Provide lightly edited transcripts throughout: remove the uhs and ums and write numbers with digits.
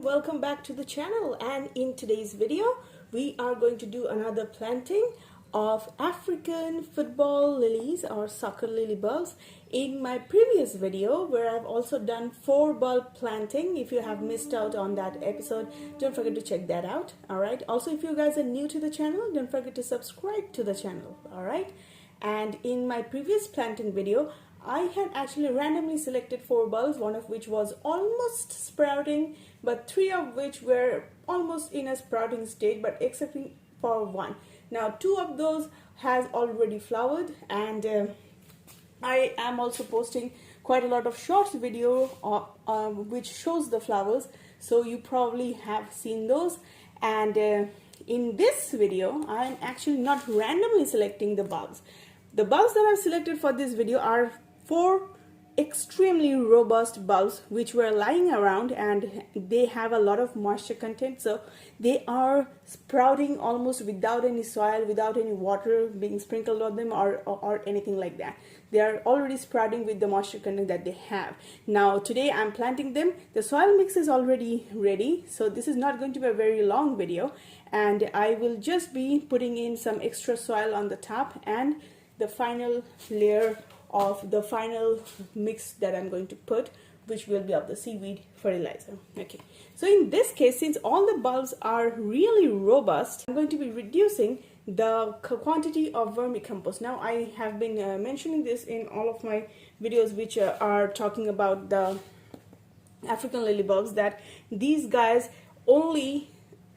Welcome back to the channel, and in today's video we are going to do another planting of African football lilies or soccer lily bulbs. In my previous video where I've also done 4 bulb planting, if you have missed out on that episode, don't forget to check that out. Alright, also if you guys are new to the channel, don't forget to subscribe to the channel. Alright, and in my previous planting video I had actually randomly selected 4 bulbs, one of which was almost sprouting, but 3 of which were almost in a sprouting stage, but excepting for 1. Now 2 of those has already flowered, and I am also posting quite a lot of shorts video which shows the flowers, so you probably have seen those. And in this video I am actually not randomly selecting the bulbs. The bulbs that I've selected for this video are 4 extremely robust bulbs which were lying around, and they have a lot of moisture content, so they are sprouting almost without any soil, without any water being sprinkled on them or anything like that. They are already sprouting with the moisture content that they have. Now today I'm planting them. The soil mix is already ready, so this is not going to be a very long video, and I will just be putting in some extra soil on the top and the final layer of the final mix that I'm going to put, which will be of the seaweed fertilizer. Okay, so in this case, since all the bulbs are really robust, I'm going to be reducing the quantity of vermicompost. Now I have been mentioning this in all of my videos which are talking about the African lily bulbs, that these guys only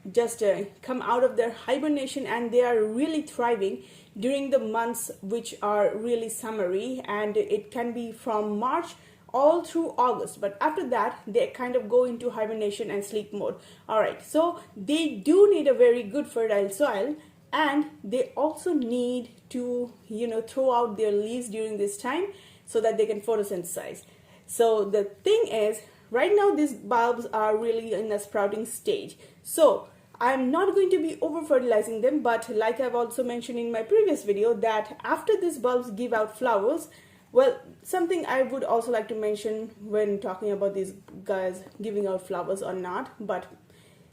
just come out of their hibernation and they are really thriving during the months which are really summery, and it can be from March all through August, but after that they kind of go into hibernation and sleep mode. Alright, so they do need a very good fertile soil, and they also need to throw out their leaves during this time so that they can photosynthesize. So the thing is, right now these bulbs are really in a sprouting stage, so I'm not going to be over fertilizing them, but like I've also mentioned in my previous video, that after these bulbs give out flowers, well, something I would also like to mention when talking about these guys giving out flowers or not, but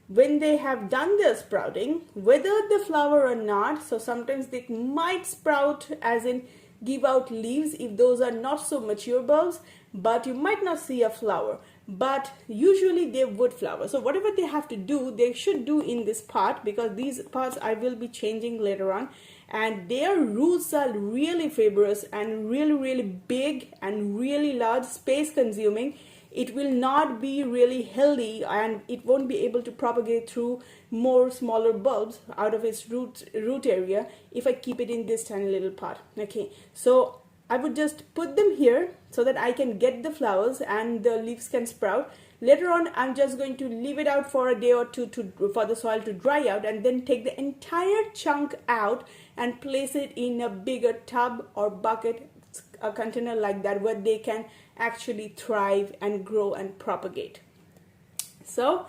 when they have done their sprouting, whether the flower or not, so sometimes they might sprout as in give out leaves if those are not so mature bulbs, but you might not see a flower, but usually they would flower. So whatever they have to do, they should do in this pot, because these pots I will be changing later on, and their roots are really fibrous and really big and really large, space consuming. It will not be really healthy, and it won't be able to propagate through more smaller bulbs out of its root area if I keep it in this tiny little pot. Okay, so I would just put them here so that I can get the flowers and the leaves can sprout. Later on I'm just going to leave it out for a day or two for the soil to dry out, and then take the entire chunk out and place it in a bigger tub or bucket, a container like that, where they can actually thrive and grow and propagate. So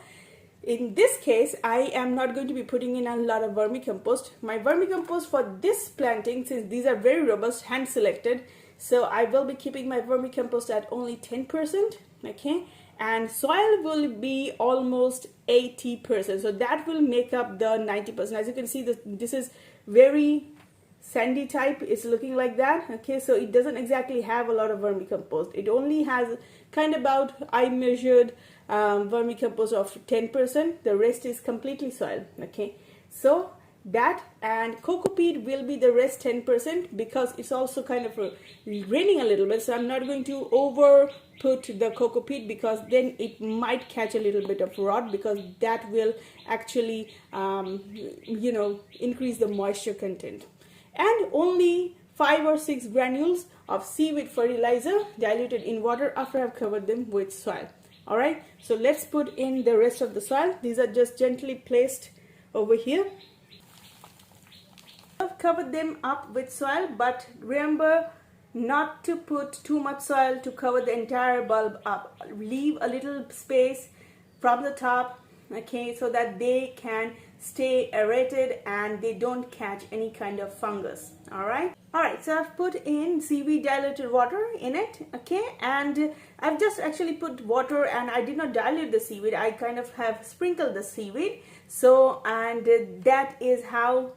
in this case I am not going to be putting in a lot of vermicompost. My vermicompost for this planting, since these are very robust, hand selected, so I will be keeping my vermicompost at only 10%. Okay, and soil will be almost 80%, so that will make up the 90%. As you can see, this is very sandy type. It's looking like that. Okay, so it doesn't exactly have a lot of vermicompost. It only has kind of about, I measured vermicompost of 10%. The rest is completely soil. Okay, so that, and cocoa peat will be the rest 10%, because it's also kind of raining a little bit, so I'm not going to over put the cocoa peat, because then it might catch a little bit of rot, because that will actually increase the moisture content. And only 5 or 6 granules of seaweed fertilizer diluted in water after I've covered them with soil. Alright, so let's put in the rest of the soil. These are just gently placed over here. I've covered them up with soil, but remember not to put too much soil to cover the entire bulb up. Leave a little space from the top, okay, so that they can stay aerated and they don't catch any kind of fungus. All right, so I've put in seaweed diluted water in it, okay, and I've just actually put water and I did not dilute the seaweed. I kind of have sprinkled the seaweed. So, and that is how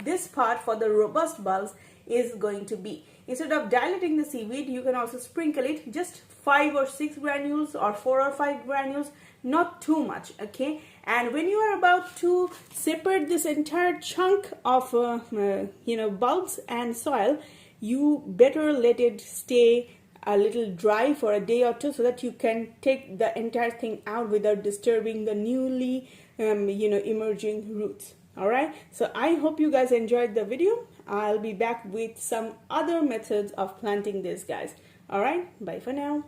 this part for the robust bulbs is going to be. Instead of diluting the seaweed, you can also sprinkle it, just 5 or 6 granules or 4 or 5 granules, not too much, okay. And when you are about to separate this entire chunk of bulbs and soil, you better let it stay a little dry for a day or two so that you can take the entire thing out without disturbing the newly emerging roots. All right, so I hope you guys enjoyed the video. I'll be back with some other methods of planting this, guys. All right, bye for now.